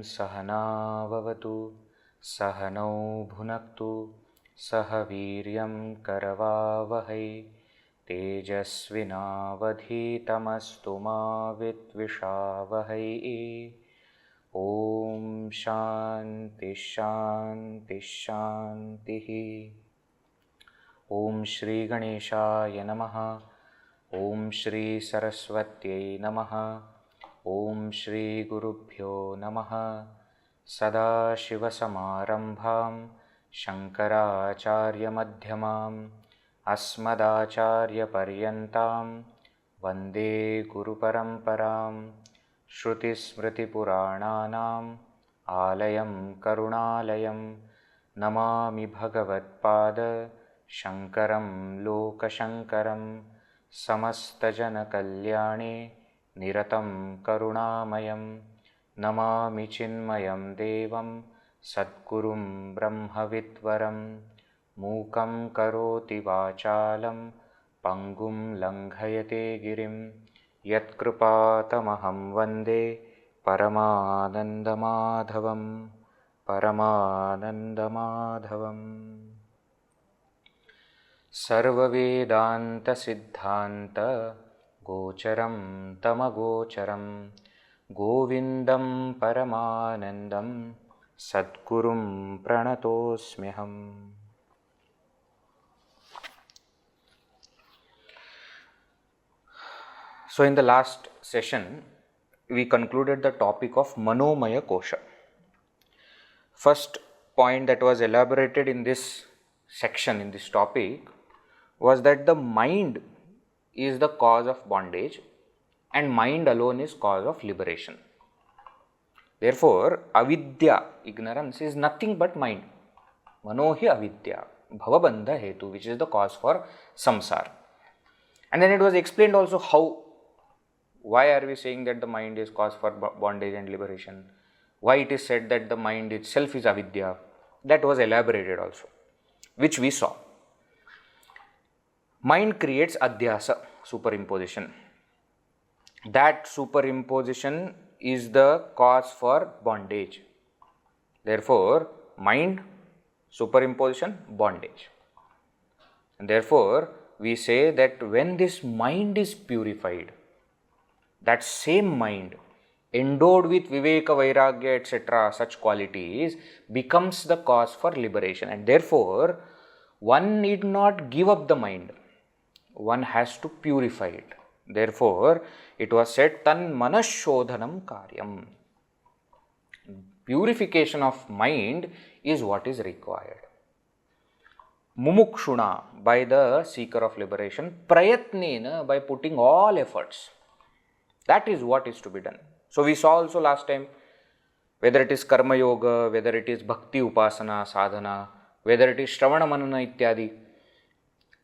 सहना भवतु सहनौ भुनक्तु सह वीर्यं करवावहै तेजस्विनावधीतमस्तु मा विद्विषावहै। ॐ शान्ति शान्ति शान्तिः। ॐ श्री गणेशाय नमः। ॐ श्री सरस्वत्यै नमः। ॐ श्री गुरुभ्यो नमः। सदाशिवसमारम्भां शङ्कराचार्यमध्यमाम् अस्मदाचार्यपर्यन्तां वन्दे गुरुपरम्परां। श्रुतिस्मृतिपुराणानाम् आलयं करुणालयं नमामि भगवत्पाद शङ्करं लोकशङ्करं। समस्तजनकल्याणे निरतं करुणामयं नमामि चिन्मयं देवं सद्गुरुं ब्रह्मविद्वरं। मूकं करोति वाचालं पङ्गुं लङ्घयते गिरिं यत्कृपातमहं वन्दे परमानन्दमाधवं परमानन्दमाधवम्। सर्ववेदान्तसिद्धान्त गोचरं तमगोचरं गोविन्दं परमानन्दं सद्गुरुं प्रणतोऽस्म्यहम्। So in the last session, we concluded the topic of Manomaya Kosha. First point that was elaborated in this section, in this topic, was that the mind is the cause of bondage and mind alone is cause of liberation. Therefore, avidya, ignorance, is nothing but mind. Manohi avidya, bhavabandha hetu, which is the cause for samsara. And then it was explained also why are we saying that the mind is cause for bondage and liberation? Why it is said that the mind itself is avidya? That was elaborated also, which we saw. Mind creates adhyasa, superimposition. That superimposition is the cause for bondage. Therefore, mind, superimposition, bondage. And therefore, we say that when this mind is purified, that same mind, endowed with viveka, vairagya, etc., such qualities, becomes the cause for liberation. And therefore, one need not give up the mind. One has to purify it. Therefore, it was said, tan manashodhanam karyam. Purification of mind is what is required. Mumukshuna, by the seeker of liberation, prayatnena, by putting all efforts. That is what is to be done. So we saw also last time, whether it is karma yoga, whether it is bhakti upasana, sadhana, whether it is shravana manana ityadi,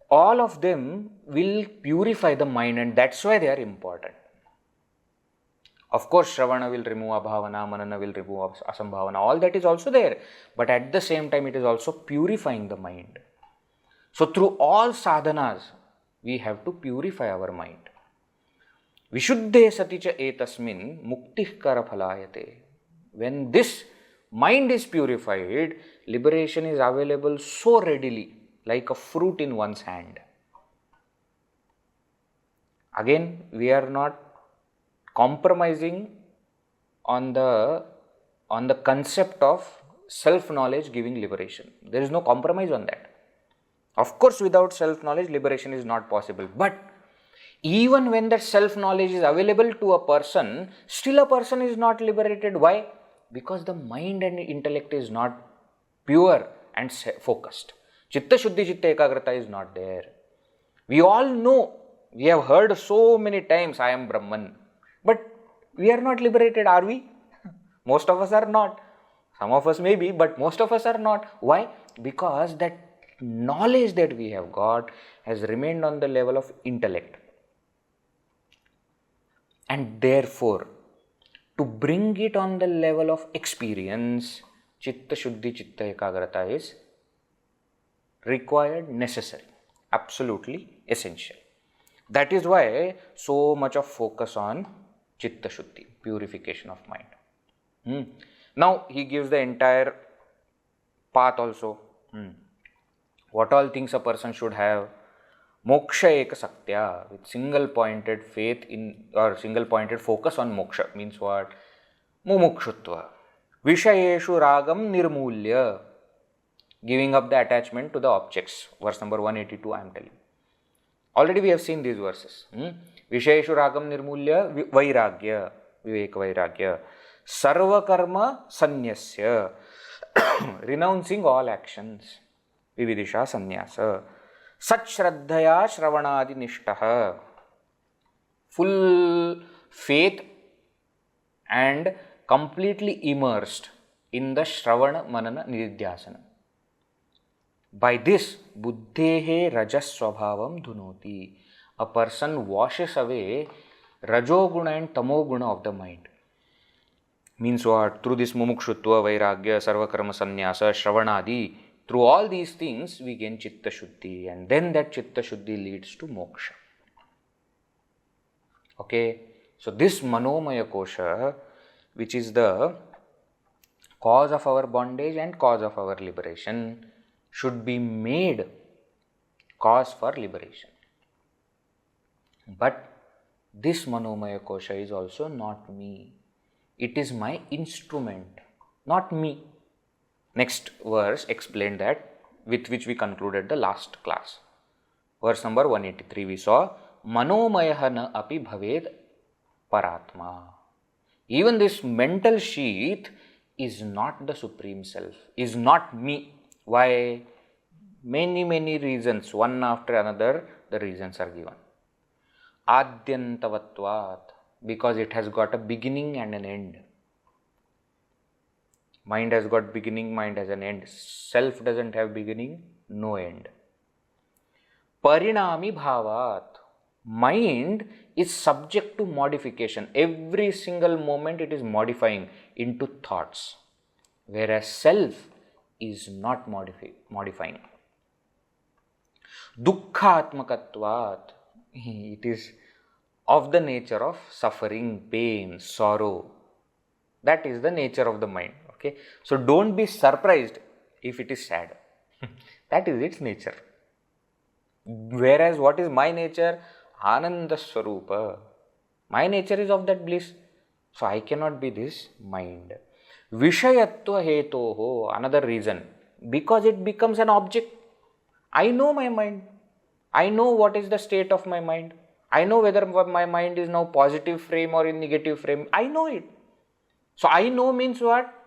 all of them will purify the mind, and that's why they are important. Of course, shravana will remove abhavana, manana will remove asambhavana, all that is also there. But at the same time, it is also purifying the mind. So through all sadhanas, we have to purify our mind. Vishuddhe sati cha etasmin muktih karaphalayate. When this mind is purified, liberation is available so readily, like a fruit in one's hand. Again, we are not compromising on the concept of self-knowledge giving liberation. There is no compromise on that. Of course, without self-knowledge, liberation is not possible. But even when that self-knowledge is available to a person, still a person is not liberated. Why? Because the mind and intellect is not pure and focused. Chitta Shuddhi, Chitta Ekagrata is not there. We all know, we have heard so many times, I am Brahman. But we are not liberated, are we? Most of us are not. Some of us may be, but most of us are not. Why? Because that knowledge that we have got has remained on the level of intellect. And therefore, to bring it on the level of experience, Chitta Shuddhi, Chitta Ekagrata is required, necessary, absolutely essential. That is why so much of focus on Chitta Shuddhi, purification of mind. Now, he gives the entire path also. What all things a person should have. Moksha eka saktya, with single pointed faith in, or single pointed focus on moksha, means what? Mumukshutva. Vishayeshu ragam nirmulya, giving up the attachment to the objects. Verse number 182, I am telling. Already we have seen these verses. Vishayeshu ragam nirmulya vairagya, viveka vairagya. Sarva karma sanyasya, renouncing all actions. Vividisha sanyasa. Sat shraddhaya shravanadi nishtaha, full faith and completely immersed in the shravana manana nididhyasana. By this, buddhehe rajasvabhavam dhunoti, a person washes away rajoguna and tamoguna of the mind. Means what? Through this mumukshutva, vairagya, sarvakarma sannyasa, shravanadi, through all these things we gain Chitta Shuddhi, and then that Chitta Shuddhi leads to moksha. Okay, so this Manomaya Kosha, which is the cause of our bondage and cause of our liberation, should be made cause for liberation. But this Manomaya Kosha is also not me. It is my instrument, not me. Next verse explained that, with which we concluded the last class. Verse number 183 we saw, Manomayaha na api bhaved paratma. Even this mental sheath is not the Supreme Self, is not me. Why? Many reasons, one after another, the reasons are given. Adyantavatvat, because it has got a beginning and an end. Mind has got beginning, mind has an end. Self doesn't have beginning, no end. Parinami bhavat, mind is subject to modification. Every single moment it is modifying into thoughts, whereas self is not modifying. Dukkhatmakatvat, it is of the nature of suffering, pain, sorrow. That is the nature of the mind. Okay, so don't be surprised if it is sad. That is its nature. Whereas what is my nature? Ananda Swarupa. My nature is of that bliss. So I cannot be this mind. Vishayatva hetoho, another reason. Because it becomes an object. I know my mind. I know what is the state of my mind. I know whether my mind is now positive frame or in negative frame. I know it. So I know means what?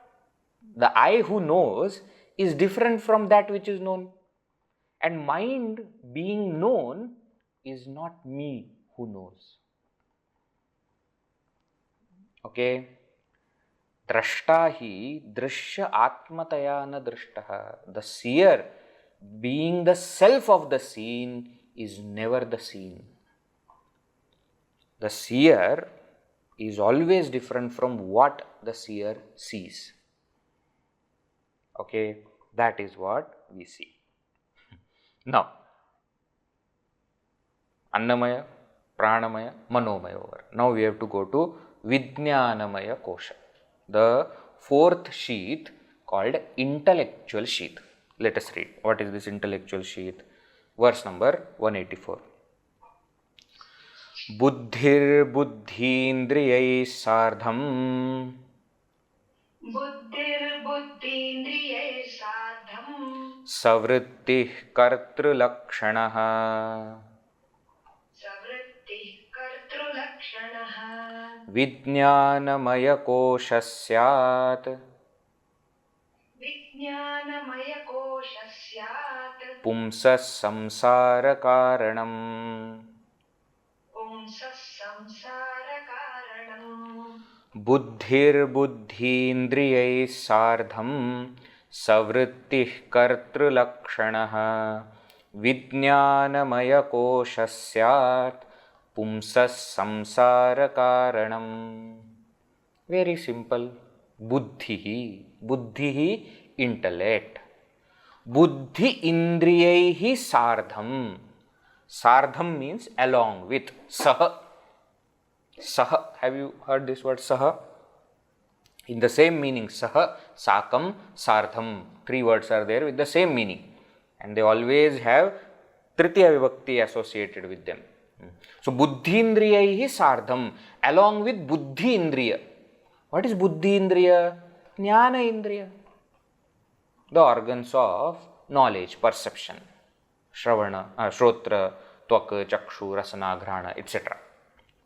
The I who knows is different from that which is known. And mind being known is not me who knows. Okay. Drashtahi drishya atmataya na drishtaha. The seer, being the self of the seen, is never the seen. The seer is always different from what the seer sees. Okay, that is what we see. Now, Annamaya, Pranamaya, Manomaya over. Now we have to go to vijñānaMāyākośaḥ, the fourth sheath called intellectual sheath. Let us read. What is this intellectual sheath? Verse number 184. Buddhirbuddhīndriyaiḥ sārdhaṃ. Buddhirbuddhīndriyaiḥ sārdhaṃ. savṛttiḥ kartṛlakṣaṇaḥ. savṛttiḥ kartṛlakṣaṇaḥ. vijñānaMāyākośaḥ syāt. vijñānaMāyākośaḥ syāt पुंसः संसारकारणम् samsārakāraṇam बुद्धिर्बुद्धीन्द्रियैः सार्धं savṛttiḥ kartṛlakṣaṇaḥ vijñānaMāyākośaḥ syāt पुंसः samsārakāraṇam. Very simple. Buddhihi, intellect. Buddhi indriyaihi sārdhaṃ. Sārdhaṃ means along with. Saha. Have you heard this word saha? In the same meaning, saha, sakam, sārdhaṃ. 3 words are there with the same meaning. And they always have tritiya vibhakti associated with them. So, buddhīndriyaihi sārdhaṃ, along with buddhi indriya. What is buddhi indriya? Jnana indriya. The organs of knowledge, perception. Shravana, shrotra, tvaka, chakshu, rasana, ghrana, etc.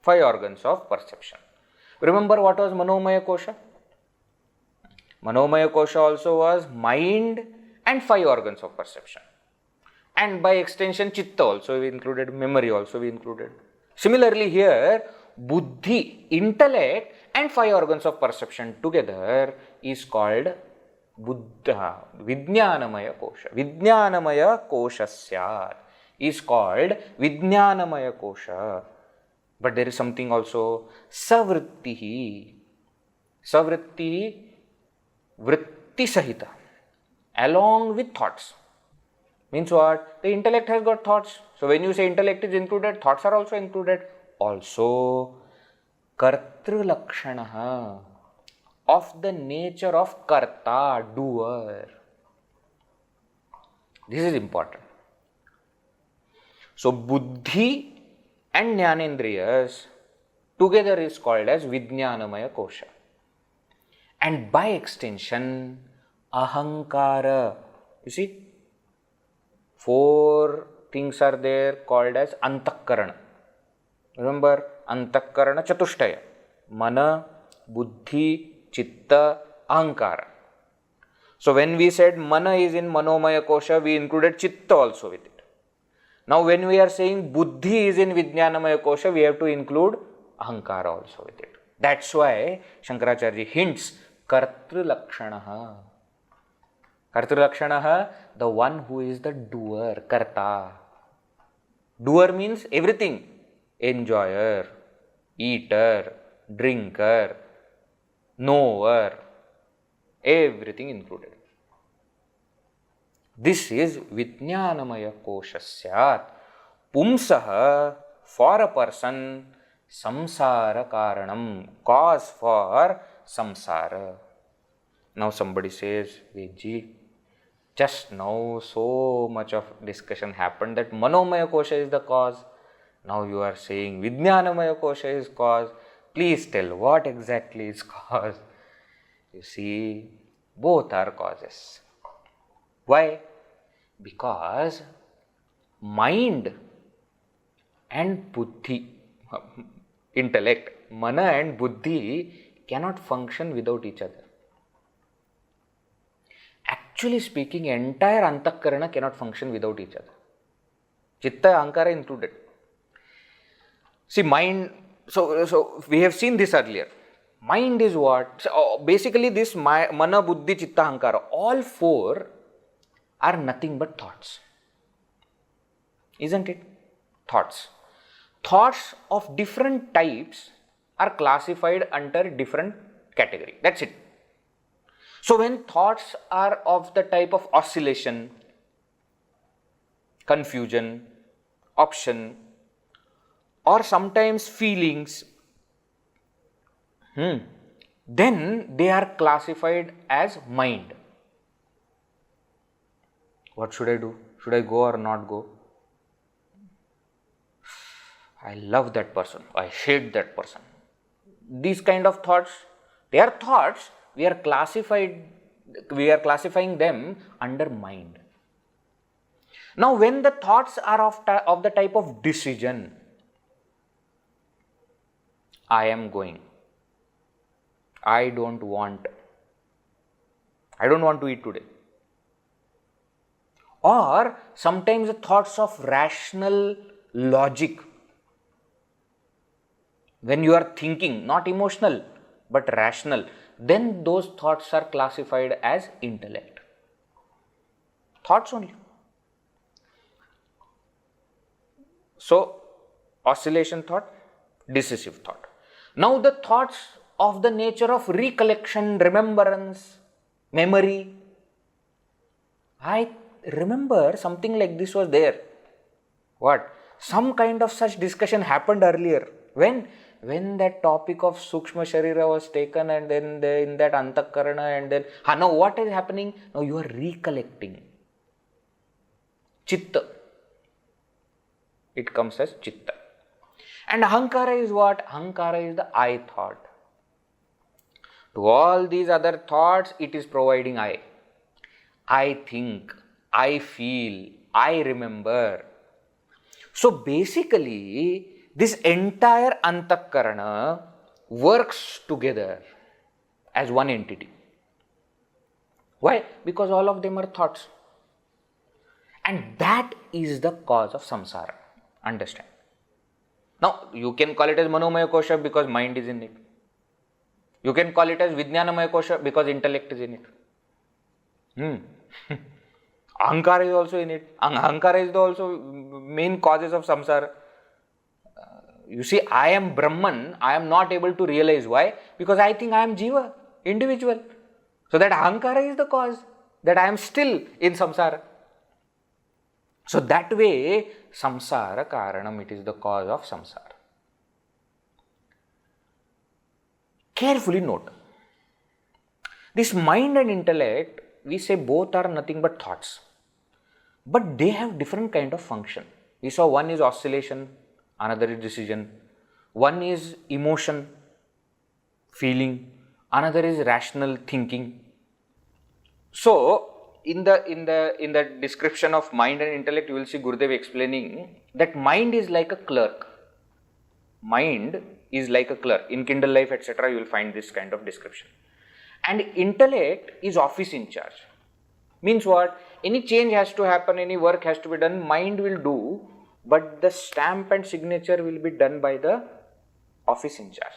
5 organs of perception. Remember what was manomaya kosha? Manomaya kosha also was mind and 5 organs of perception. And by extension, chitta also we included, memory also we included. Similarly here, buddhi, intellect and 5 organs of perception together is called Buddha, vijñānaMāyākośaḥ. vijñānaMāyākośaḥ syāt is called vijñānaMāyākośaḥ. But there is something also, savṛttiḥ. Savṛttiḥ, vritti sahita, along with thoughts. Means what? The intellect has got thoughts. So when you say intellect is included, thoughts are also included. Also, kartṛlakṣaṇaḥ, of the nature of karta, doer. This is important. So, buddhi and jnanendriyas together is called as vijñānaMāyākośaḥ. And by extension, ahankara. You see, 4 things are there called as antakarana. Remember, antakarana chatushtaya. Mana, buddhi, chitta, ahankara. So when we said mana is in manomaya kosha, we included chitta also with it. Now when we are saying buddhi is in vijñānamaya kosha, we have to include ahankara also with it. That's why Shankaracharya hints kartṛlakṣaṇaḥ. Kartṛlakṣaṇaḥ, the one who is the doer, karta. Doer means everything. Enjoyer, eater, drinker, knower, everything included. This is vijñānaMāyākośaḥ syāt. Pumsaḥ, for a person, saṃsārakāraṇam, cause for samsara. Now somebody says, Veji, just now so much of discussion happened that manomaya kosha is the cause. Now you are saying vijñānamaya kosha is cause. Please tell what exactly is cause. You see, both are causes. Why? Because mind and buddhi, intellect, mana and buddhi cannot function without each other. Actually speaking, entire antakarana cannot function without each other. Chitta, ahankara included. See, mind, so we have seen this earlier. Mind is what? So basically this mana, buddhi, chitta, ahankara, all 4 are nothing but thoughts. Isn't it? Thoughts. Thoughts of different types are classified under different category. That's it. So when thoughts are of the type of oscillation, confusion, option, or sometimes feelings, then they are classified as mind. What should I do? Should I go or not go? I love that person. I hate that person. These kind of thoughts, they are thoughts. We are classifying them under mind. Now, when the thoughts are of the type of decision, I am going, I don't want, I don't want to eat today. Or sometimes the thoughts of rational logic. When you are thinking, not emotional, but rational, then those thoughts are classified as intellect. Thoughts only. So, oscillation thought, decisive thought. Now the thoughts of the nature of recollection, remembrance, memory. I remember something like this was there. What? Some kind of such discussion happened earlier. When that topic of Sukshma Sharira was taken, and then in that Antakarana, and then, now what is happening? Now you are recollecting. Chitta. It comes as Chitta. And Ahankara is what? Ahankara is the I thought. To all these other thoughts, it is providing I. I think, I feel, I remember. So basically, this entire Antakarana works together as one entity. Why? Because all of them are thoughts. And that is the cause of samsara. Understand? Now, you can call it as manomayakosha because mind is in it. You can call it as vijñānaMāyākośaḥ because intellect is in it. Ahankara is also in it. Ahankara is the also main causes of samsara. You see, I am Brahman, I am not able to realize. Why? Because I think I am jiva, individual. So that Ahankara is the cause that I am still in samsara. So that way, saṃsārakāraṇam, it is the cause of samsara. Carefully note, this mind and intellect, we say both are nothing but thoughts. But they have different kind of function. We saw one is oscillation, another is decision. One is emotion, feeling, another is rational thinking. So, in the description of mind and intellect, you will see Gurudev explaining that mind is like a clerk. Mind is like a clerk. In Kindle Life, etc., you will find this kind of description. And intellect is office in charge. Means what? Any change has to happen, any work has to be done, mind will do, but the stamp and signature will be done by the office in charge.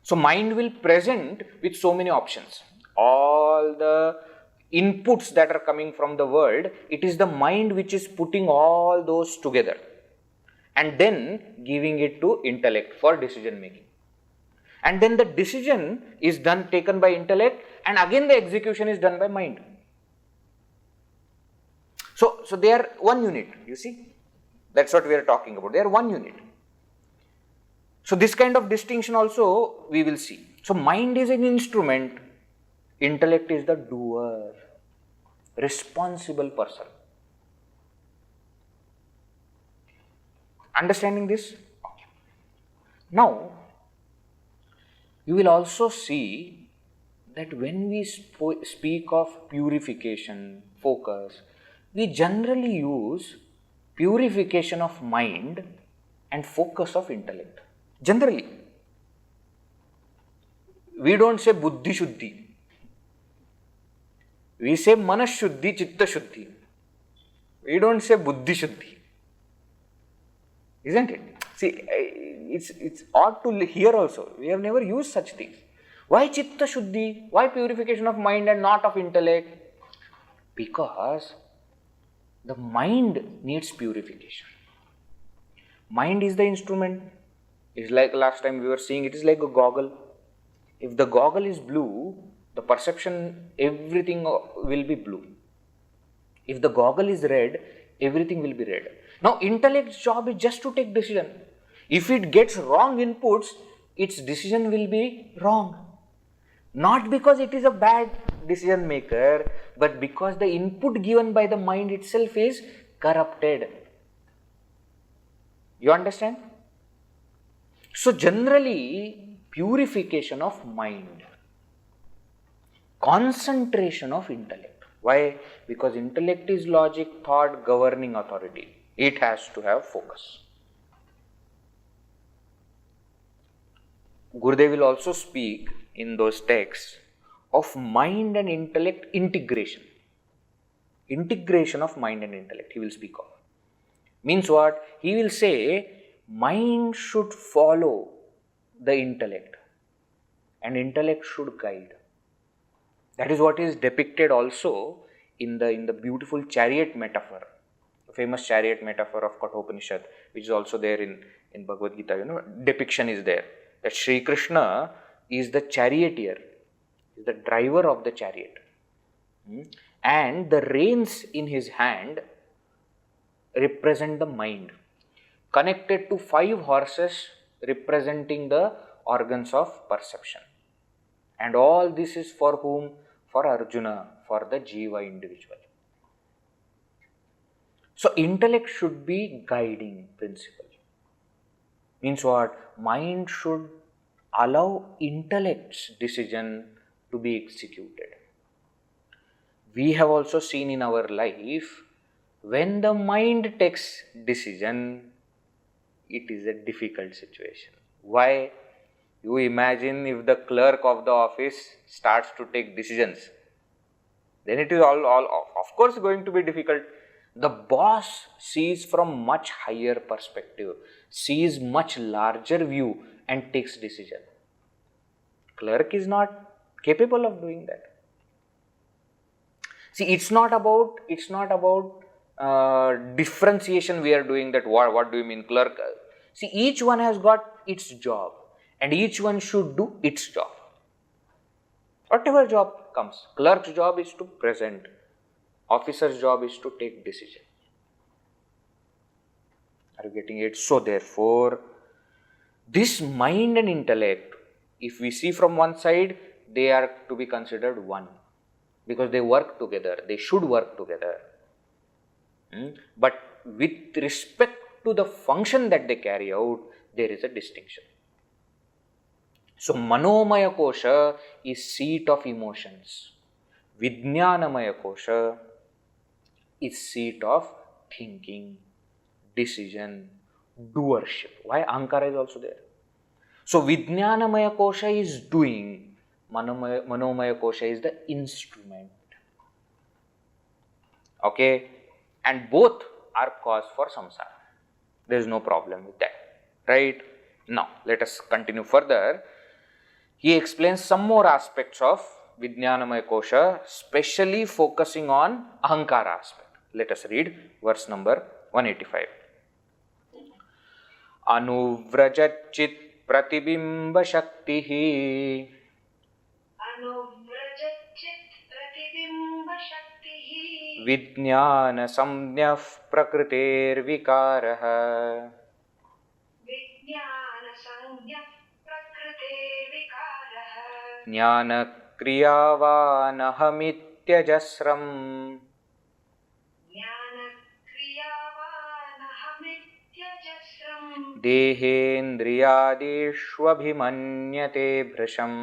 So mind will present with so many options. All the inputs that are coming from the world, it is the mind which is putting all those together and then giving it to intellect for decision making. And then the decision is taken by intellect, and again the execution is done by mind. So they are one unit, you see. That's what we are talking about. They are one unit. So this kind of distinction also we will see. So mind is an instrument, intellect is the doer, responsible person. Understanding this? Okay. Now, you will also see that when we speak of purification, focus, we generally use purification of mind and focus of intellect. Generally. We don't say buddhi shuddhi. We say manas shuddhi, chitta shuddhi. We don't say buddhi shuddhi. Isn't it? See, it's odd to hear also. We have never used such things. Why chitta shuddhi? Why purification of mind and not of intellect? Because the mind needs purification. Mind is the instrument. It's like last time we were seeing, it is like a goggle. If the goggle is blue, the perception, everything will be blue. If the goggle is red, everything will be red. Now, intellect's job is just to take decision. If it gets wrong inputs, its decision will be wrong. Not because it is a bad decision maker, but because the input given by the mind itself is corrupted. You understand? So, generally, purification of mind, concentration of intellect. Why? Because intellect is logic, thought, governing authority. It has to have focus. Gurudev will also speak in those texts of mind and intellect integration. Integration of mind and intellect he will speak of. Means what? He will say mind should follow the intellect and intellect should guide. That is what is depicted also in the beautiful chariot metaphor, the famous chariot metaphor of Kathopanishad, which is also there in Bhagavad Gita. Depiction is there that Sri Krishna is the charioteer, is the driver of the chariot, and the reins in his hand represent the mind, connected to 5 horses representing the organs of perception. And all this is for whom? For Arjuna, for the jiva individual. So intellect should be guiding principle. Means what? Mind should allow intellect's decision to be executed. We have also seen in our life, when the mind takes decision, it is a difficult situation. Why? You imagine if the clerk of the office starts to take decisions, then it is all of course going to be difficult. The boss sees from much higher perspective, sees much larger view and takes decision. Clerk is not capable of doing that. See, it's not about differentiation we are doing, that what do you mean clerk? See, each one has got its job and each one should do its job. Whatever job comes, clerk's job is to present, officer's job is to take decision. Are you getting it? So therefore, this mind and intellect, if we see from one side, they are to be considered one, because they work together, they should work together. But with respect to the function that they carry out, there is a distinction. So Manomayakosha is seat of emotions. vijñānaMāyākośaḥ is seat of thinking, decision, doership. Why? Ahankara is also there. So vijñānaMāyākośaḥ is doing, Manomayakosha is the instrument. Okay? And both are cause for samsara. There is no problem with that. Right? Now, let us continue further. He explains some more aspects of vijñānaMāyākośaḥ, specially focusing on ahankara aspect. Let us read verse number 185. Anuvrajaccitpratibimbaśaktiḥ anuvrajaccitpratibimbaśaktiḥ vijñānasaṃjñaḥ prakṛtervikāraḥ vijñānasaṃjñaḥ prakṛtervikāraḥ jñānakriyāvānahamityajasraṃ jñānakriyāvānahamityajasraṃ dehendriyādiṣvabhimanyate bhṛśam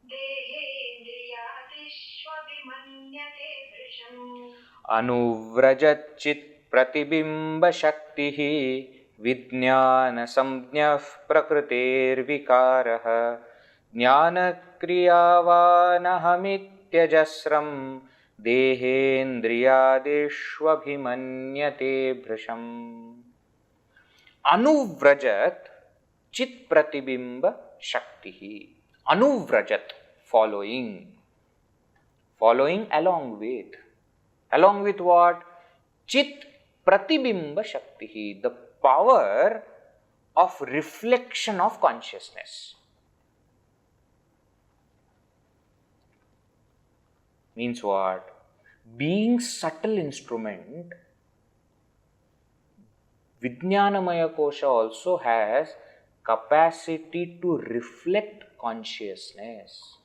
dehendriyādiṣvabhimanyate bhṛśam anuvrajaccitpratibimbaśaktiḥ vijñānasaṃjñaḥ prakṛtervikāraḥ jñānakriyāvānahamityajasraṃ dehendriyādiṣvabhimanyate bhṛśam. Anuvrajat chit pratibimba shaktihi. Anuvrajat, following along with. Along with what? Chit pratibimba shaktihi, the power of reflection of consciousness. Means what? Being subtle instrument, vijñānaMāyākośaḥ also has capacity to reflect consciousness.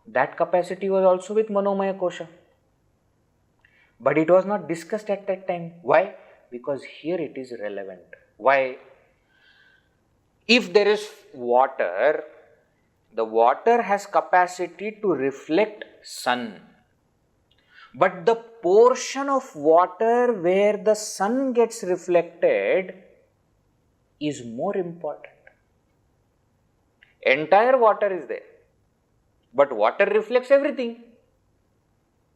That capacity was also with Manomayākośaḥ, but it was not discussed at that time. Why? Because here it is relevant. Why? If there is water, the water has capacity to reflect sun, but the portion of water where the sun gets reflected is more important. Entire water is there. But water reflects everything.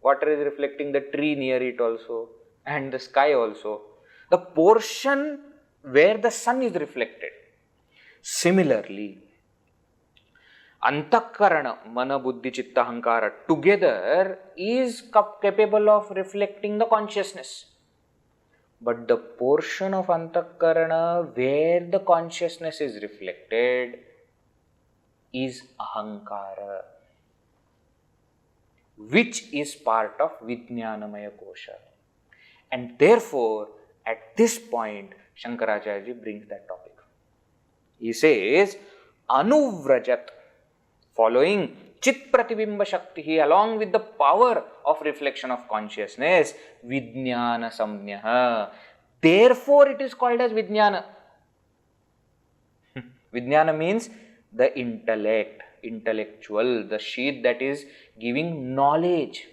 Water is reflecting the tree near it also and the sky also. The portion where the sun is reflected. Similarly, antakarana, mana, buddhi, chitta, ahankara together is capable of reflecting the consciousness. But the portion of antakarana where the consciousness is reflected is ahankara, which is part of vijñānaMāyākośaḥ. And therefore, at this point, Shankaracharya brings that topic. He says, anuvrajat, following chitpratibimbaśaktiḥ, along with the power of reflection of consciousness, vijñānasaṃjñaḥ. Therefore, it is called as vijñāna. Vijñāna means the intellect, intellectual, the sheath that is giving knowledge.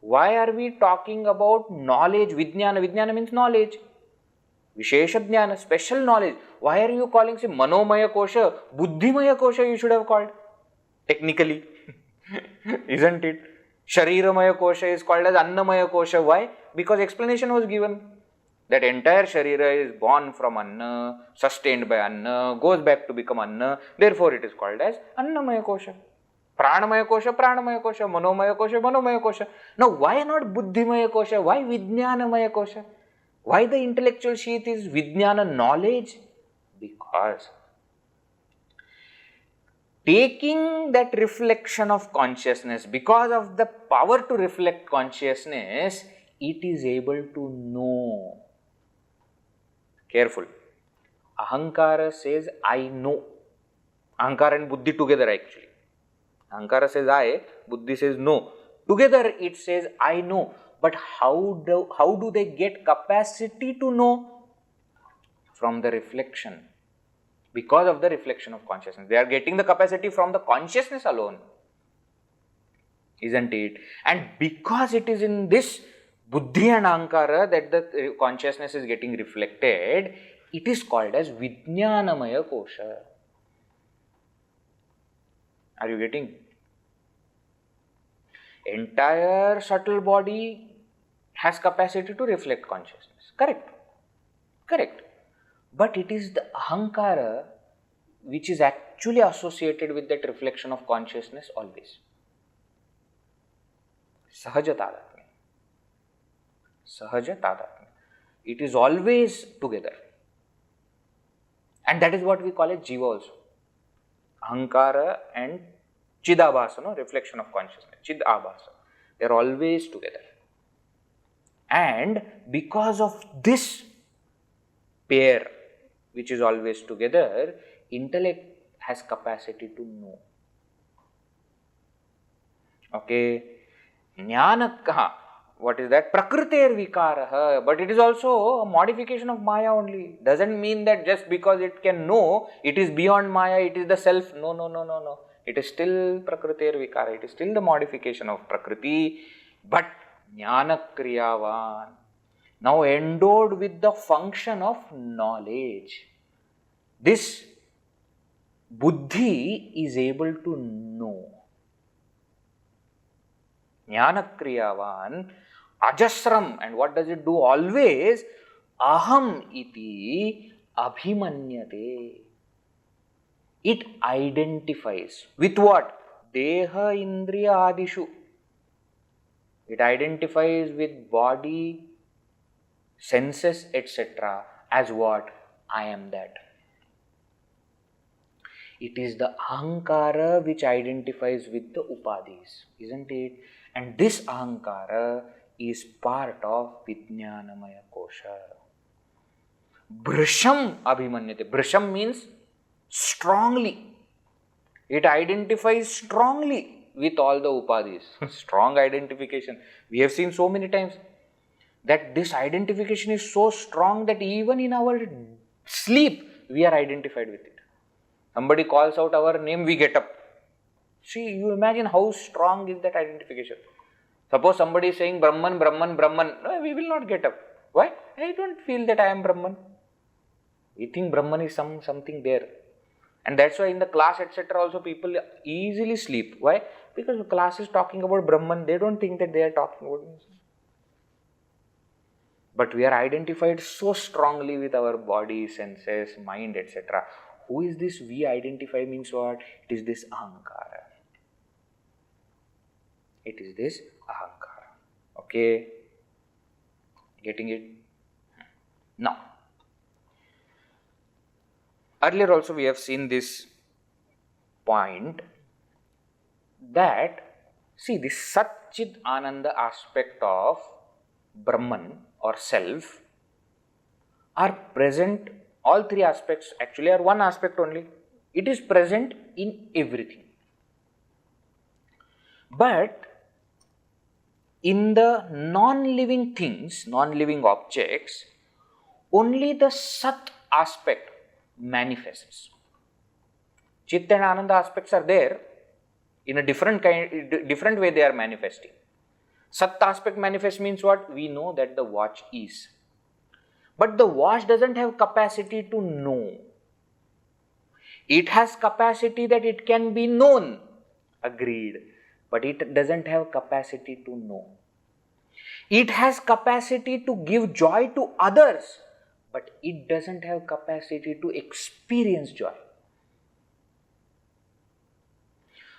Why are we talking about knowledge? Vijñāna. Vijñāna means knowledge. Vishesha jnana, special knowledge. Why are you calling, say, manomaya kosha? Buddhimaya kosha you should have called. Technically. Isn't it? Shariramaya kosha is called as annamaya kosha. Why? Because explanation was given. That entire sharira is born from anna, sustained by anna, goes back to become anna. Therefore, it is called as annamaya kosha. Pranamaya kosha, pranamaya kosha. Manomaya kosha, manomaya kosha. Now, why not buddhimaya kosha? Why vijñānamaya kosha? Why the intellectual sheath is vijñāna, knowledge? Because taking that reflection of consciousness, because of the power to reflect consciousness, it is able to know. Careful. Ahankara says, I know. Ahankara and buddhi together actually. Ahankara says I, buddhi says no. Together it says I know. But how do they get capacity to know? From the reflection. Because of the reflection of consciousness. They are getting the capacity from the consciousness alone. Isn't it? And because it is in this buddhi and ahankara that the consciousness is getting reflected, it is called as vijñānaMāyākośaḥ. Are you getting? Entire subtle body has capacity to reflect consciousness. Correct. Correct. But it is the ahankara which is actually associated with that reflection of consciousness always. Sahaja tadatmya. Sahaja tadatmya. It is always together. And that is what we call as jiva also. Ahankara and chidabhasa, no? Reflection of consciousness. Chidabhasa. They are always together. And because of this pair, which is always together, intellect has capacity to know. Okay. Jnānaka, what is that? Prakṛtervikāraḥ. But it is also a modification of Maya only. Doesn't mean that just because it can know, it is beyond Maya, it is the self. No, no, no, no, no. It is still prakṛtervikāraḥ. It is still the modification of Prakriti. But jñānakriyāvān, now endowed with the function of knowledge. This buddhi is able to know. Jñānakriyāvān ajasraṃ, and what does it do always? Aham iti abhimanyate. It identifies with what? Dehendriyādiṣvabhimanyate. It identifies with body, senses, etc. as what? I am that. It is the ahankara which identifies with the upadhis, isn't it? And this ahankara is part of vijñānaMāyākośaḥ. Bhṛśam abhimanyate. Bhṛśam means strongly. It identifies strongly with all the upadhis. Strong identification. We have seen so many times that this identification is so strong that even in our sleep, we are identified with it. Somebody calls out our name, we get up. See, you imagine how strong is that identification. Suppose somebody is saying Brahman, Brahman, Brahman. No, we will not get up. Why? I don't feel that I am Brahman. We think Brahman is something there. And that's why in the class, etc., also people easily sleep. Why? Because the class is talking about Brahman. They don't think that they are talking about me. But we are identified so strongly with our body, senses, mind, etc. Who is this we identify means what? It is this ahankara. It is this ahankara. Okay? Getting it? Now, earlier also we have seen this point that, see, this Sat Chit Ananda aspect of Brahman or self are present, all three aspects actually are one aspect only. It is present in everything. But in the non-living things, non-living objects, only the Sat aspect manifests. Chit and Ananda aspects are there in a different way they are manifesting. Sat aspect manifest means what? We know that the watch is. But the watch doesn't have capacity to know. It has capacity that it can be known. Agreed. But it doesn't have capacity to know. It has capacity to give joy to others. But it doesn't have capacity to experience joy.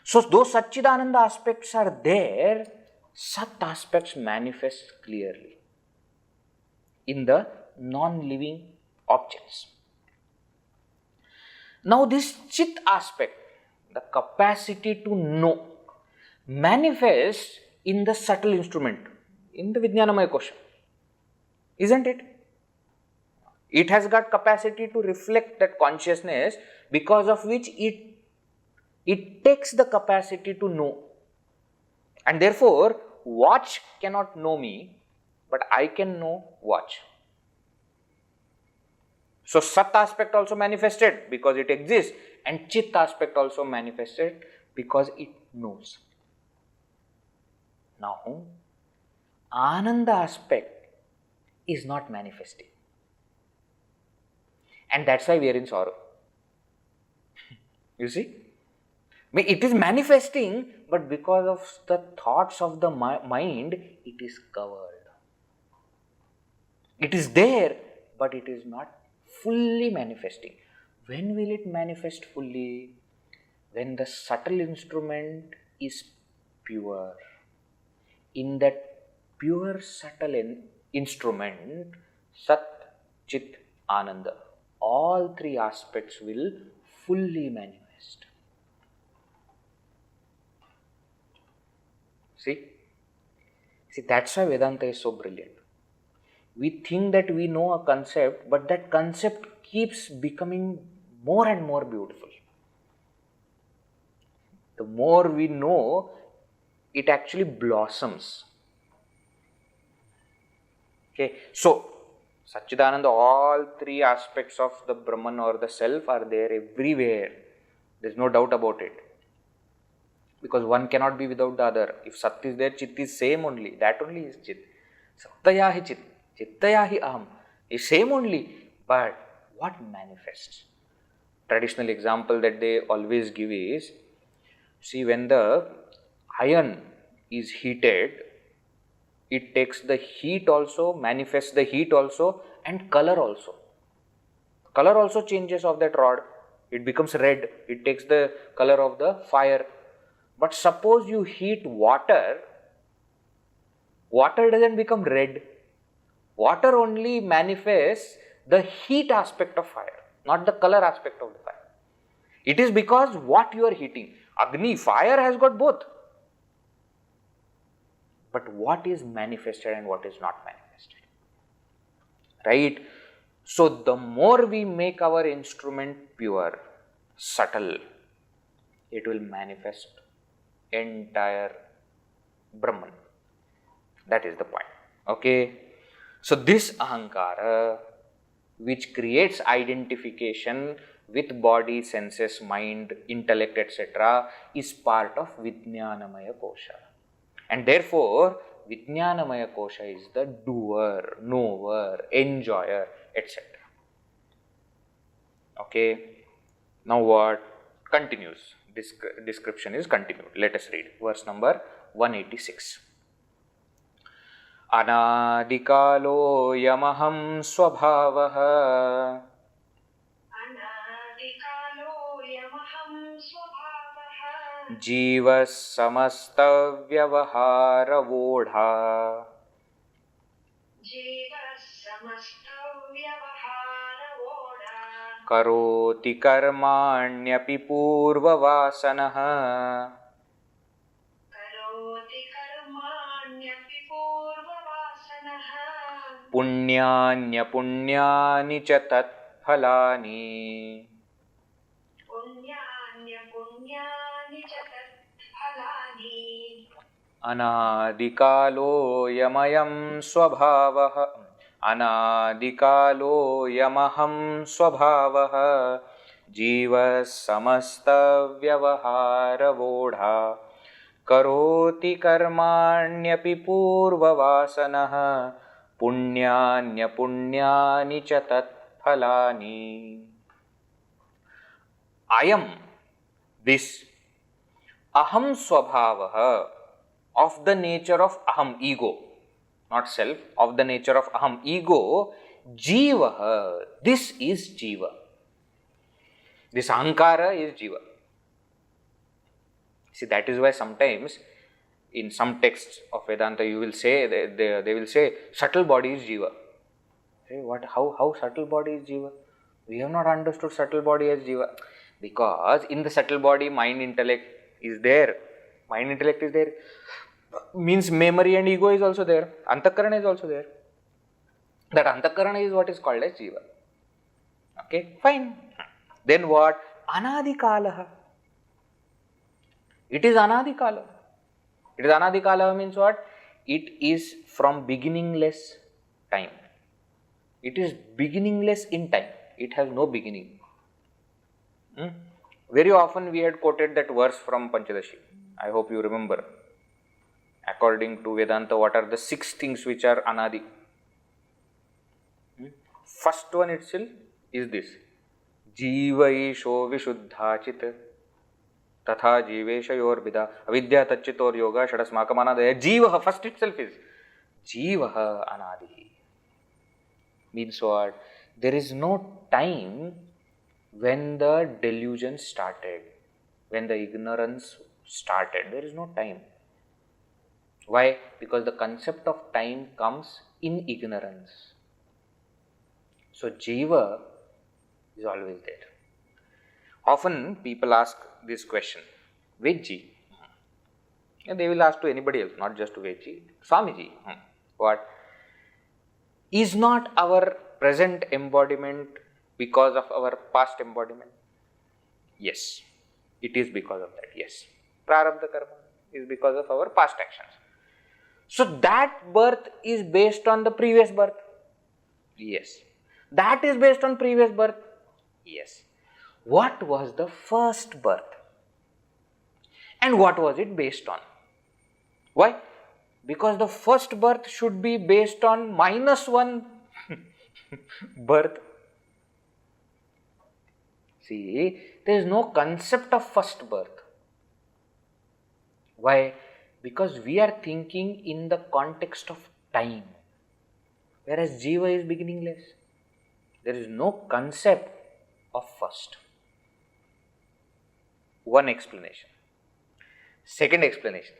So those Satchidananda aspects are there. Sat aspects manifest clearly in the non-living objects. Now this Chit aspect, the capacity to know, manifests in the subtle instrument, in the vijñānaMāyākośaḥ. Isn't it? It has got capacity to reflect that consciousness, because of which it takes the capacity to know. And therefore, watch cannot know me, but I can know watch. So Sat aspect also manifested because it exists, and Chit aspect also manifested because it knows. Now, Ananda aspect is not manifesting. And that's why we are in sorrow. You see? It is manifesting, but because of the thoughts of the mind, it is covered. It is there, but it is not fully manifesting. When will it manifest fully? When the subtle instrument is pure. In that pure subtle instrument, Sat, Chit, Ananda, all three aspects will fully manifest. See, that's why Vedanta is so brilliant. We think that we know a concept, but that concept keeps becoming more and more beautiful. The more we know, it actually blossoms. Okay, so Satchidananda, all three aspects of the Brahman or the self are there everywhere. There is no doubt about it. Because one cannot be without the other. If Sat is there, Chit is same only. That only is Chit. Sattaya hi Chit, Chittaya hi Aham is same only. But what manifests? Traditional example that they always give is, see, when the iron is heated, it takes the heat also, manifests the heat also, and color also. Color also changes of that rod. It becomes red. It takes the color of the fire. But suppose you heat water, water doesn't become red. Water only manifests the heat aspect of fire, not the color aspect of the fire. It is because what you are heating. Agni, fire has got both. But what is manifested and what is not manifested? Right? So the more we make our instrument pure, subtle, it will manifest entire Brahman. That is the point. Okay. So this ahankara, which creates identification with body, senses, mind, intellect, etc., is part of vijñānaMāyākośaḥ. And therefore, vijñānaMāyākośaḥ is the doer, knower, enjoyer, etc. Okay. Now what? Continues. Description is continued. Let us read verse number 186. anādikālo'yamahaṃsvabhāvah anādikālo'yamahaṃsvabhāvah jīvaḥ samastavyavahāravoḍhā jīvaḥ karoti karmāṇyapi pūrvavāsanaḥ karoti karmāṇyapi pūrvavāsanaḥ puṇyānyapuṇyāni ca tatphalāni puṇyānyapuṇyāni ca tatphalāni anādikālo'yamahaṃsvabhāvah jīvaḥ samastavyavahāravoḍhā karoti karmāṇyapi pūrvavāsanaḥ puṇyānyapuṇyāni ca tatphalāni. I am this aham svabhavah, of the nature of aham, ego, not self, of the nature of aham, ego. Jīvaḥ, this is jiva. This ahankara is jiva. See, that is why sometimes in some texts of Vedanta you will say, they will say subtle body is jiva. Hey, what? How subtle body is jiva? We have not understood subtle body as jiva. Because in the subtle body, mind intellect is there. Mind intellect is there. Means memory and ego is also there. Antakarana is also there. That antakarana is what is called as jiva. Okay, fine. Then what? Anādikālaha. It is anādikāla. It is anādikāla means what? It is from beginningless time. It is beginningless in time. It has no beginning. Very often we had quoted that verse from Panchadashi. I hope you remember. According to Vedanta, what are the 6 things which are anadi? First one itself is this. Jīvaḥ vishuddhāchit tatha jīvesha yorvida avidya tacchitor yoga shadasmakam anādaya. Jīvaḥ first itself is Jīvaḥ anādi. Means what? There is no time when the delusion started, when the ignorance started. There is no time. Why? Because the concept of time comes in ignorance. So jiva is always there. Often people ask this question, Vejji. And they will ask to anybody else, not just to Vejji. Swamiji, what? Is not our present embodiment because of our past embodiment? Yes, it is because of that. Yes, prarabdha karma is because of our past actions. So that birth is based on the previous birth? Yes. That is based on previous birth? Yes. What was the first birth? And what was it based on? Why? Because the first birth should be based on -1 birth. See, there is no concept of first birth. Why? Because we are thinking in the context of time, whereas jiva is beginningless. There is no concept of first. One explanation. Second explanation.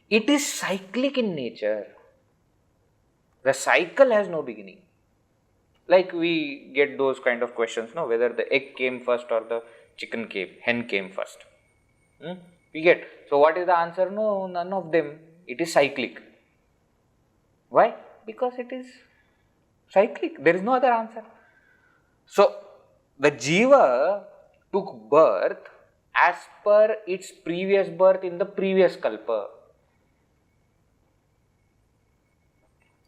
It is cyclic in nature. The cycle has no beginning. Like we get those kind of questions, no? Whether the egg came first or the hen came first. We get. So what is the answer? No, none of them. It is cyclic. Why? Because it is cyclic. There is no other answer. So the jiva took birth as per its previous birth in the previous kalpa.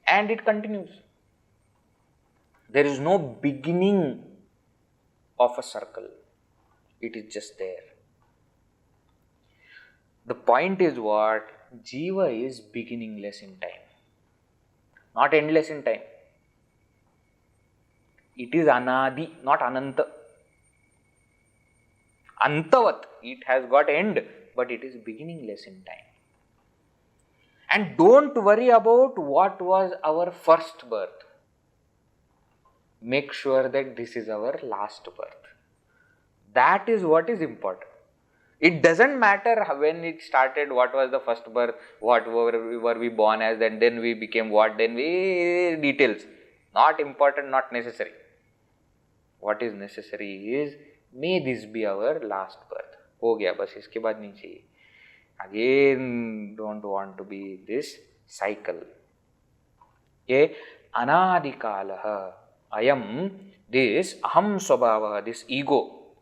And it continues. There is no beginning of a circle. It is just there. The point is what? Jiva is beginningless in time, not endless in time. It is anadi, not ananta. Antavat, it has got end, but it is beginningless in time. And don't worry about what was our first birth. Make sure that this is our last birth. That is what is important. It doesn't matter when it started, what was the first birth, what were we born as, and then we became what, then we details. Not important, not necessary. What is necessary is, may this be our last birth. हो गया बस, इसके बाद नहीं चाहिए. Again, don't want to be this cycle. Okay, anādikālo'yamahaṃsvabhāvo, this ahaṃsvabhāvo, this ego,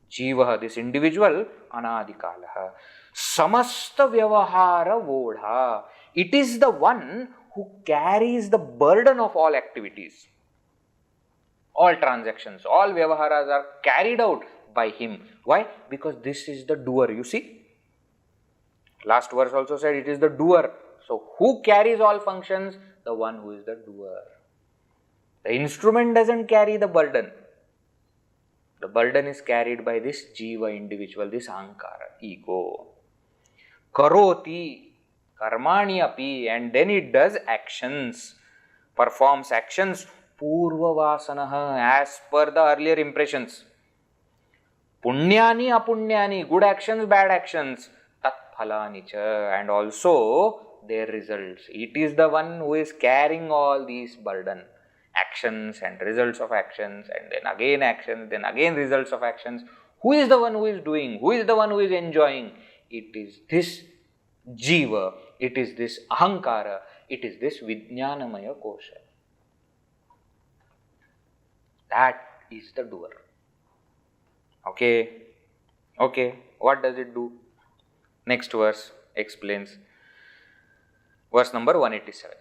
jīvaḥ, this individual, anādikālo'yamahaṃsvabhāvo, samastavyavahāravoḍhā. It is the one who carries the burden of all activities. All transactions, all vyavaharas are carried out by him. Why? Because this is the doer, you see. Last verse also said it is the doer. So, who carries all functions? The one who is the doer. The instrument doesn't carry the burden. The burden is carried by this jiva individual, this ahaṃkara, ego. Karoti, karmāṇyapi, and then it does actions, performs actions, pūrvavāsanaḥ, as per the earlier impressions. puṇyānyapuṇyāni, good actions, bad actions, tatphalāni, and also their results. It is the one who is carrying all these burden, actions and results of actions, and then again actions, then again results of actions. Who is the one who is doing? Who is the one who is enjoying? It is this jiva, it is this ahaṃkara, it is this vijñānaMāyākośaḥ. That is the doer. Okay. What does it do? Next verse explains. Verse number 187.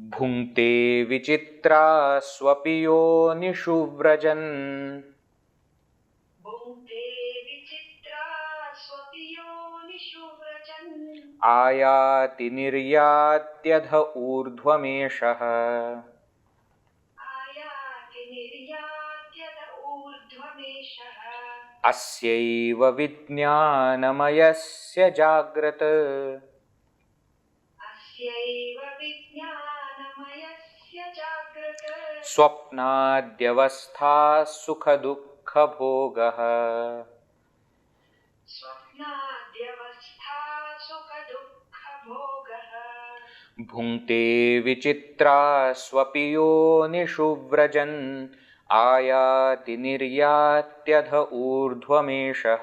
bhuṅkte vicitrāsvapi yoniṣu vrajan. bhuṅkte vicitrāsvapi yoniṣu vrajan. Āyāti niryatyadha urdhvameshah. Āyāti niryatyadha urdhvameshah. Asyaiva vijñānamayasya jagrata. Asyaiva vijñānamayasya jagrata. Swapnādyavasthā sukha dukkha bhogah. Swapnādyavasthā sukha dukkha bhogah. Bhuṅkte vicitrāsvapi yoniṣu vrajan. Āyāti niryatyadha urdhvameshah.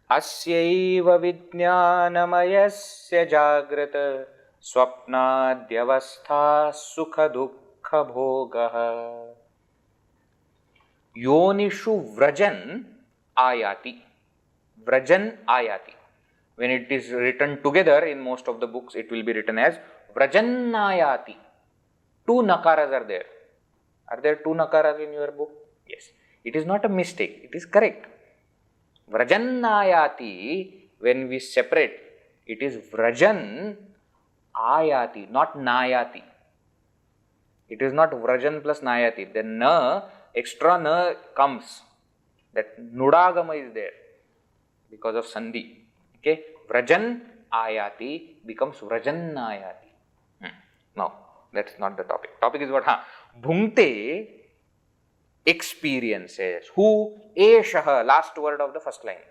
Asyaiva vijñānamayasya jagrata. Swapnādyavasthā sukha dukkha bhogah. Yoniṣu vrajan āyāti. Vrajan āyāti. When it is written together in most of the books, it will be written as vrajannāyāti. Two nakaras are there. Are there two nakaras in your book? Yes. It is not a mistake. It is correct. Vrajannāyāti, when we separate, it is vrajan āyāti, not nāyāti. It is not vrajan plus nāyāti. The na, extra na comes. That nudagama is there because of sandhi. Okay. Vrajan āyāti becomes vrajannāyāti. No, that's not the topic. Topic is what? Bhuṅkte experiences. Who? Eshah, last word of the first line.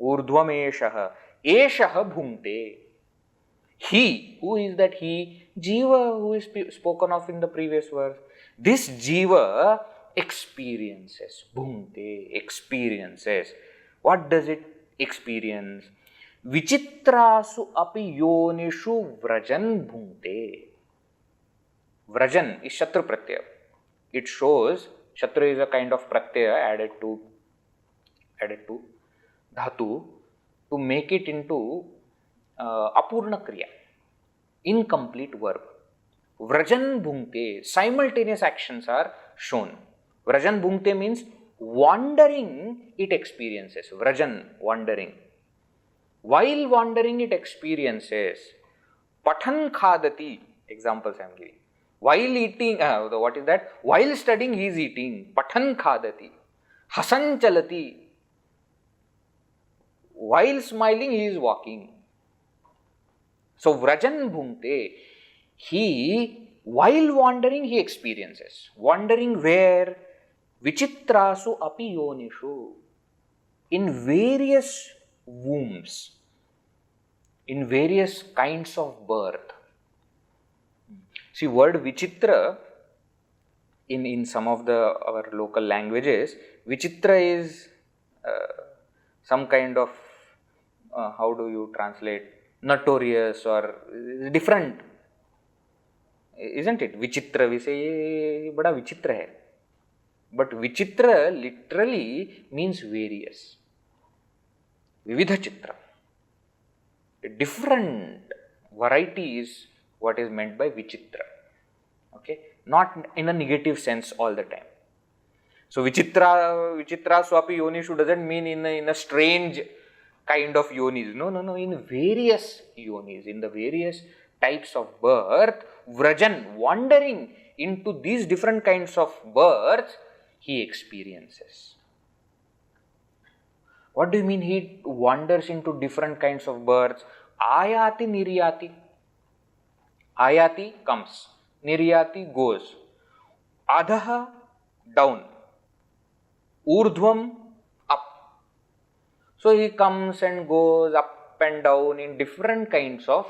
Urdhvameshah. Eshah bhuṅkte. He. Who is that he? Jiva, who is spoken of in the previous verse. This jiva experiences. Bhuṅkte experiences. What does it experience? Vicitrāsu api yoniṣu vrajan bhuṅkte. Vrajan is shatru pratyaya. It shows shatru is a kind of pratyaya added to dhatu to make it into apurna kriya, incomplete verb. Vrajan bhuṅkte, simultaneous actions are shown. Vrajan bhuṅkte means wandering it experiences. Vrajan, wandering. While wandering it experiences. Pathan khadati, examples I am giving. While eating, what is that? While studying, he is eating. Pathan khadati. Hasan chalati. while smiling he is walking. So vrajan bhuṅkte, he, while wandering, he experiences. Wandering where? Vicitrāsu api yoniṣu, in various wombs, in various kinds of birth. See, word vichitra, in some of our local languages, vichitra is some kind of, how do you translate, notorious or different, isn't it? Vichitra, we say, ye bada vichitra hai. But vichitra literally means various. Vividhachitra. A different variety is what is meant by vichitra. Okay? Not in a negative sense all the time. So vicitrāsvapi yoniṣu doesn't mean in a strange kind of yonis. No. In various yonis, in the various types of birth, vrajan, wandering into these different kinds of births, he experiences. What do you mean he wanders into different kinds of births? Ayati nāyāti. Ayati comes. Nāyāti goes. Adhaha, down. Urdhvam, up. So he comes and goes up and down in different kinds of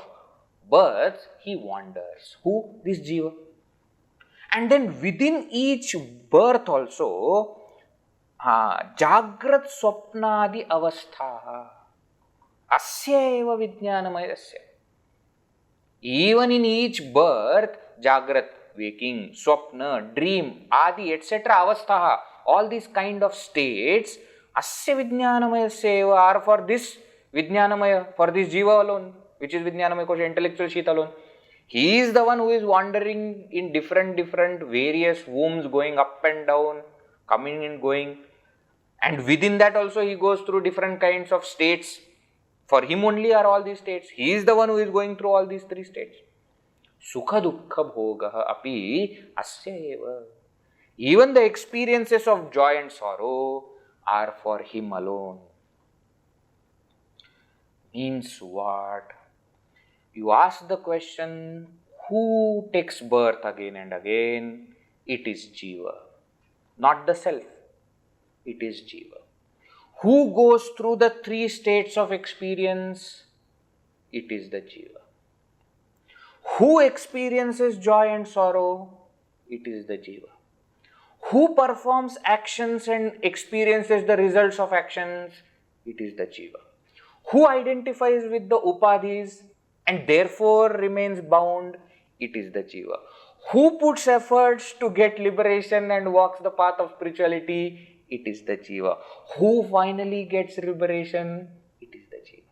births. He wanders. Who? This jiva. And then within each birth also, jagrat swapnadi avastha, asya eva vijñānamayasya. Even in each birth, jagrat, waking, swapna, dream, adi, etc., avastha, all these kind of states, asya vijñānamayasya eva, are for this vijñānamaya, for this jiva alone, which is vijñānamakosha, intellectual sheath alone. He is the one who is wandering in different various wombs, going up and down, coming and going. And within that also he goes through different kinds of states. For him only are all these states. He is the one who is going through all these three states. Sukha dukkha bhogaha api asya eva. Even the experiences of joy and sorrow are for him alone. Means what? You ask the question, who takes birth again and again? It is jiva. Not the self. It is jiva. Who goes through the three states of experience? It is the jiva. Who experiences joy and sorrow? It is the jiva. Who performs actions and experiences the results of actions? It is the jiva. Who identifies with the upadhis and therefore remains bound? It is the jiva. Who puts efforts to get liberation and walks the path of spirituality? It is the jiva. Who finally gets liberation? It is the jiva.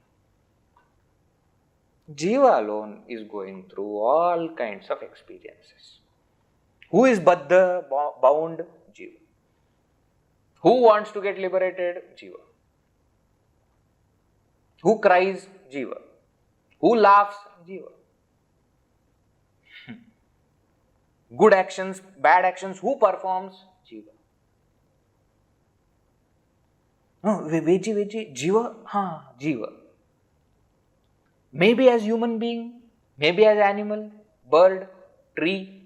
Jiva alone is going through all kinds of experiences. Who is baddha, bound? Jiva. Who wants to get liberated? Jiva. Who cries? Jiva. Who laughs? Jiva. Good actions, bad actions, who performs? Jiva. No, Veji, Jiva? Jiva. Maybe as human being, maybe as animal, bird, tree,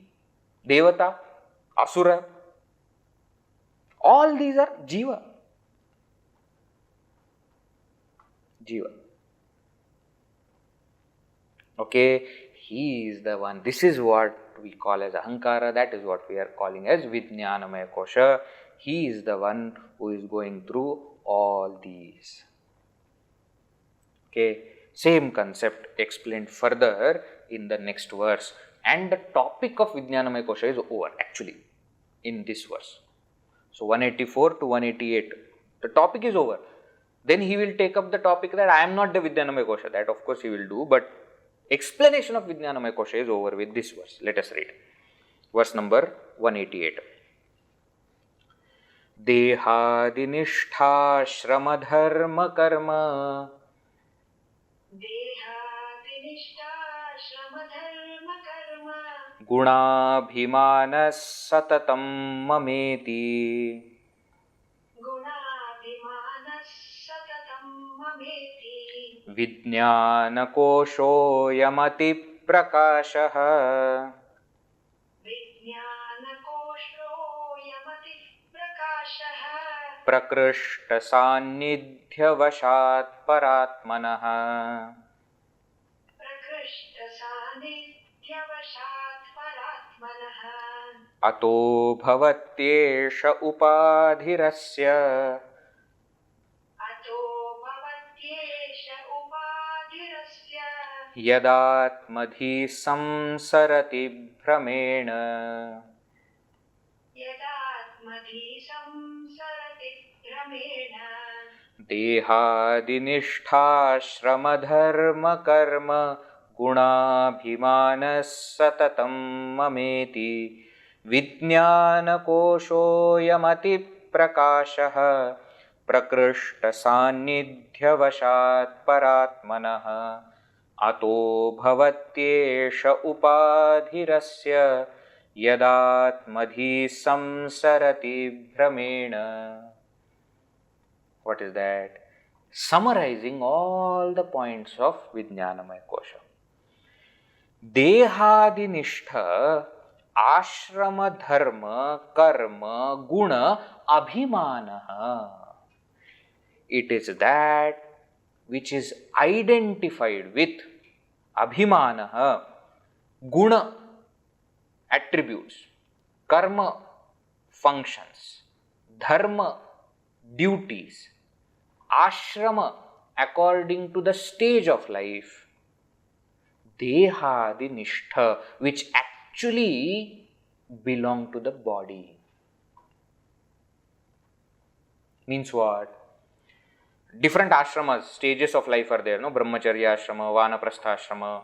devata, asura. All these are Jiva. Jiva. Okay, he is the one. This is what we call as ahankara. That is what we are calling as vijñānaMāyākośaḥ. He is the one who is going through all these. Okay, same concept explained further in the next verse. And the topic of vijñānaMāyākośaḥ is over actually in this verse. So 184 to 188, the topic is over. Then he will take up the topic that I am not the vijñānaMāyākośaḥ. That of course he will do, but explanation of vijñānaMāyākośaḥ is over with this verse. Let us read. Verse number 188. Dehādiniṣṭhā śramadharma karma gunābhimānas satatam mameti vijñānakośo'yamatiprakāśaḥ vijñānakośo'yamatiprakāśaḥ prakṛष्टसान्निध्यवशात् परात्मनः prakṛष्टसान्निध्यवशात् परात्मनः अतो भवत्येष उपाधिरस्य अतो भवत्येष उपाधिरस्य यदात्मधि संसरति भ्रमेण यदात्मधि संसरति भ्रमेण देहादिनिष्ठाश्रमधर्मकर्म गुणाभिमानः सततं ममेति vijñānakośo'yamatiprakaśaḥ prakṛष्टसान्निध्यवशात् परात्मनः अतो भवत्येष उपाधिरस्य यदात्मधि संसरति भ्रमेण. What is that? Summarizing all the points of vijñānaMāyākośaḥ. Dehadinishta ashrama dharma karma guna abhimanaha. It is that which is identified with abhimanaha, guna attributes, karma functions, dharma duties, ashrama according to the stage of life, dehadinishta which actually belong to the body. Means what? Different ashramas, stages of life are there, no? Brahmacharya ashrama, vanaprastha ashrama,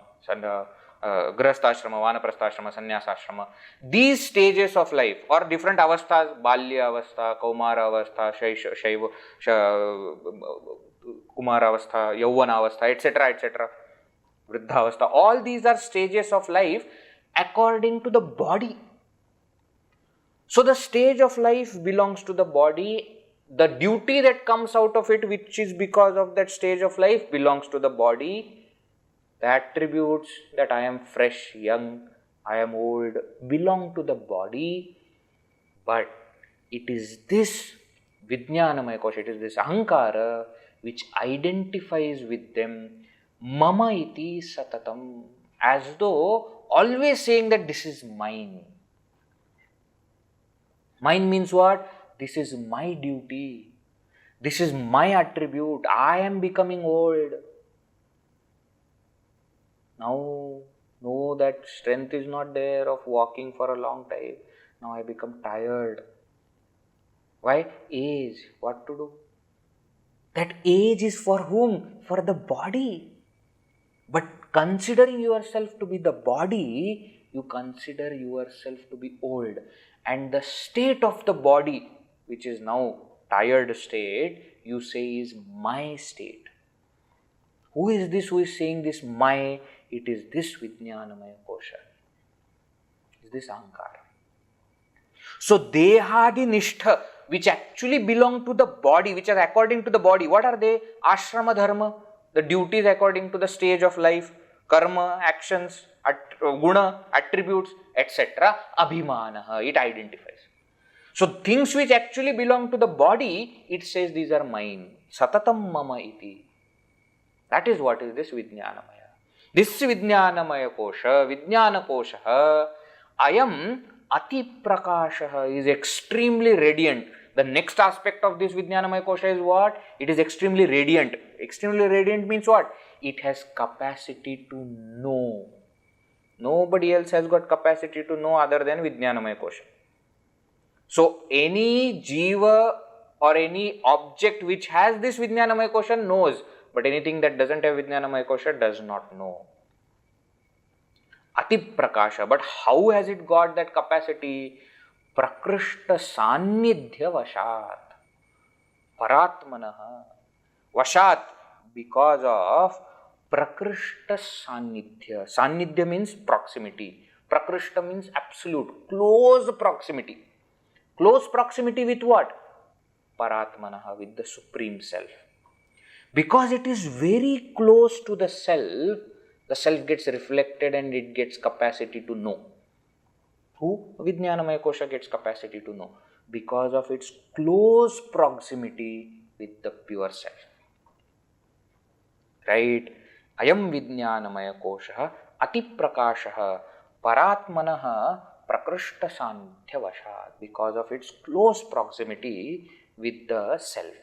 grahastha ashrama, vanaprastha ashrama, sannyasa ashrama. These stages of life or different avasthas, balya avastha, kaumara avastha, shaiva, kumara avastha, yauvana avastha, etc., etc., vriddha avastha. All these are stages of life according to the body. So the stage of life belongs to the body. The duty that comes out of it, which is because of that stage of life, belongs to the body. The attributes that I am fresh, young, I am old, belong to the body. But it is this vijñānaMāyākośaḥ, it is this ahankara which identifies with them, mama iti satatam, as though always saying that this is mine. Mine means what? This is my duty. This is my attribute. I am becoming old. Now, know that strength is not there of walking for a long time. Now I become tired. Why? Age. What to do? That age is for whom? For the body. But considering yourself to be the body, you consider yourself to be old. And the state of the body, which is now tired state, you say is my state. Who is this who is saying this my? It is this vijñānaMāyākośaḥ. It is this ahankara. So dehadinishta, which actually belong to the body, which are according to the body. What are they? Ashrama dharma, the duties according to the stage of life, karma, actions, guna, attributes, etc. Abhimanaha, it identifies. So things which actually belong to the body, it says these are mine. Satatam mama iti. That is what is this vijñānaMāyā. This vijñānaMāyākośaḥ, vijñānakośaḥ, ayam atiprakāśaḥ, is extremely radiant. The next aspect of this vijñānaMāyākośaḥ is what? It is extremely radiant. Extremely radiant means what? It has capacity to know. Nobody else has got capacity to know other than vijñānaMāyākośaḥ. So any jiva or any object which has this vijñānaMāyākośaḥ knows, but anything that doesn't have vijñānaMāyākośaḥ does not know. Atiprakāśaḥ, but how has it got that capacity? Prakṛष्टसान्निध्यवशात् paratmanaha. Vashat, because of prakṛष्टसान्निध्य. Sannidhya means proximity. Prakṛष्ta means absolute, close proximity. Close proximity with what? Paratmanaha, with the Supreme Self. Because it is very close to the self gets reflected and it gets capacity to know. Who? VijñānaMāyākośaḥ gets capacity to know because of its close proximity with the pure self. Right? Ayam vijñānaMāyākośaḥ atiprakāśaḥ paratmanah prakrishtaṣāntyavashat, because of its close proximity with the self.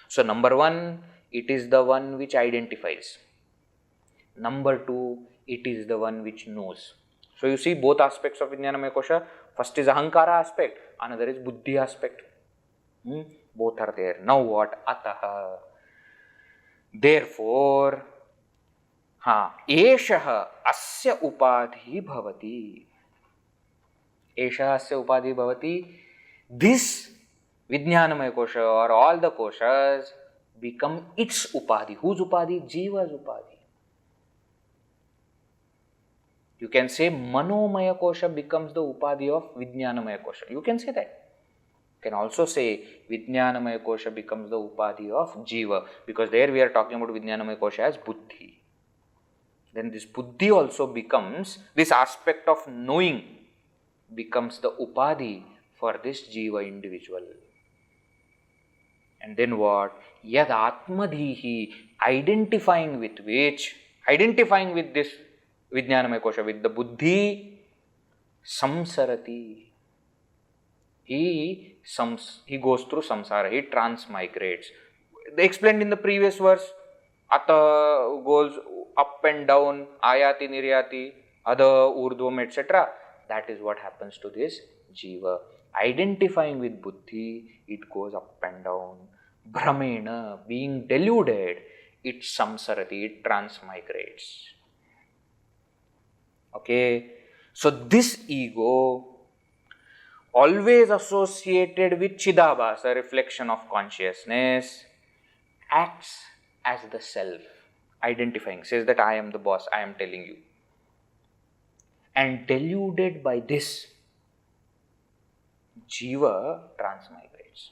So number one, it is the one which identifies. Number two, it is the one which knows. So you see both aspects of vijñānaMāyākośaḥ. First is ahankara aspect, another is buddhi aspect. Both are there. Now what? Ataha. Therefore, eshah asya upadhi bhavati. Eshah asya upadhi bhavati. This vijñānaMāyākośaḥ or all the koshas become its upadhi. Whose upadhi? Jiva's upadhi. You can say manoMāyākośaḥ becomes the upadhi of vijñānaMāyākośaḥ. You can say that. You can also say vijñānaMāyākośaḥ becomes the upadhi of jiva, because there we are talking about vijñānaMāyākośaḥ as buddhi. Then this buddhi also becomes, this aspect of knowing becomes the upadhi for this jiva individual. And then what? Yad atmadhihi, identifying with which, identifying with this vijñānaMāyākośaḥ, with the buddhi, samsarati. He goes through samsara, he transmigrates. They explained in the previous verse, ata goes up and down, ayati, niryati, adha, urdhvam, etc. That is what happens to this jiva. Identifying with buddhi, it goes up and down. Brahmena, being deluded, it samsarati, it transmigrates. Okay, so this ego, always associated with Chidabhasa, reflection of consciousness, acts as the self, identifying, says that I am the boss, I am telling you. And deluded by this, jiva transmigrates.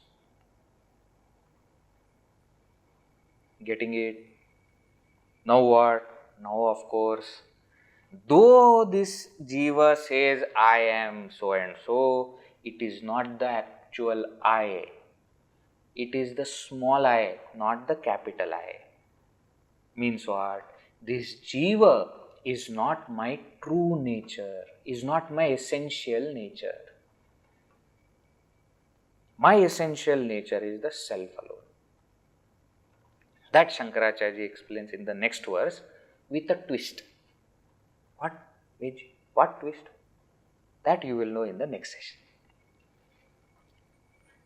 Getting it? Now what? Now of course, though this jiva says I am so and so, it is not the actual I. It is the small I, not the capital I. Means what? This jiva is not my true nature, is not my essential nature. My essential nature is the self alone. That Shankaracharya explains in the next verse with a twist. What? What twist? That you will know in the next session.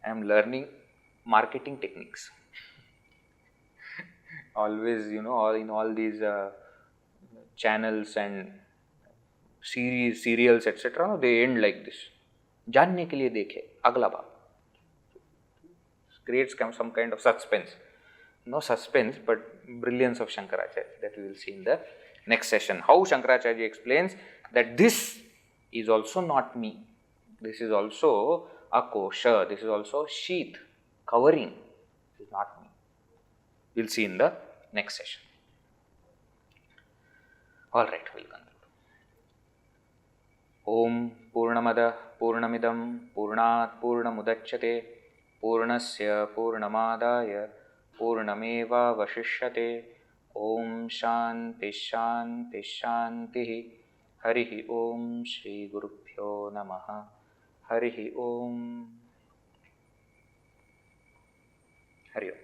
I am learning marketing techniques. Always, in all these channels and serials, etc., they end like this. जानने के लिए देखे अगला भाग. Creates some kind of suspense. No suspense, but brilliance of Shankaracharya that we will see in the next session. How Shankaracharya explains that this is also not me. This is also a kosha. This is also sheath, covering. This is not me. We'll see in the next session. Alright, we'll conclude. Om Purnamada Purnamidam Purnat Purnamudachyate Purnasya Purnamadaya Purnameva Vashishyate. Om Shanti Shanti Shanti. Harihi Om Shri Gurubhyo Namaha. Harihi Om. Hari Om.